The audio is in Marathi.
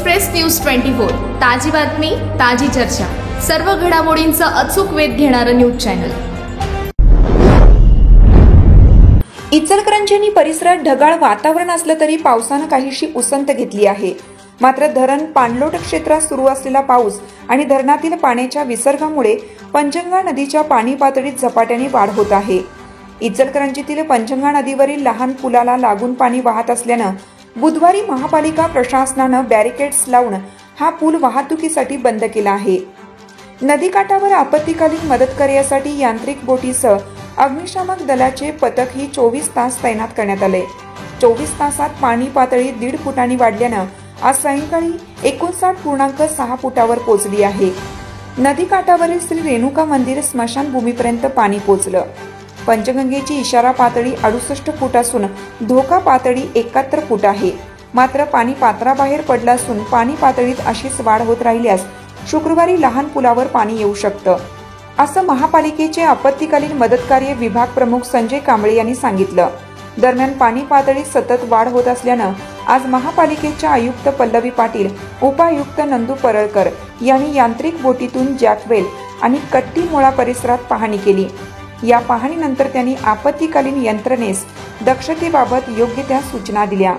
एक्सप्रेस न्यूज 24 ताजी बातमी ताजी चर्चा सर्व घडामोडींचा अचूक वेध घेणारं न्यूज चॅनल। इचलकरंजी आणि परिसरात ढगाळ वातावरण असलं तरी पावसानं काहीशी उसंत घेतली आहे। मात्र धरण पाणलोट क्षेत्रात सुरू असलेला पाऊस आणि धरणातील पाण्याच्या विसर्गामुळे पंचगंगा नदीच्या पाणी पातळीत झपाट्याने वाढ होत आहे। इचलकरंजीतील पंचगंगा नदीवरील लहान पुलाला लागून पाणी वाहत असल्यानं बुधवारी महापालिका प्रशासनानं बॅरिकेड्स लावून हा पूल वाहतुकीसाठी बंद केला आहे। नदीकाठावर आपत्कालीन मदत कार्यासाठी यांत्रिक बोटीसह अग्निशामक दलाचे पथकही 24 तास तैनात करण्यात आले। 24 तासात पाणी पातळी 1.5 फुटांनी वाढल्यानं आज सायंकाळी 59.6 फुटावर पोहोचली आहे। नदीकाठावरील श्री रेणुका मंदिर स्मशानभूमीपर्यंत पाणी पोहोचलं। पंचगंगेची इशारा पातळी 68 फूट असून धोका पातळी 71 फूट आहे। मात्र पाणी पात्राबाहेर पडलं असून पाणी पातळीत अशीच वाढ होत राहिल्यास शुक्रवारी लहान पुलावर पाणी येऊ शकतं, असं महापालिकेचे आपत्कालीन मदत कार्य विभाग प्रमुख संजय कांबळे यांनी सांगितलं। दरम्यान पाणी पातळीत सतत वाढ होत असल्यानं आज महापालिकेच्या आयुक्त पल्लवी पाटील, उपायुक्त नंदू परळकर यांनी यांत्रिक बोटीतून जॅकवेल आणि कट्टीमोळा परिसरात पाहणी केली। या पाहणीनंतर त्यांनी आपत्कालीन यंत्रणेस दक्षतेबाबत योग्य त्या सूचना दिल्या।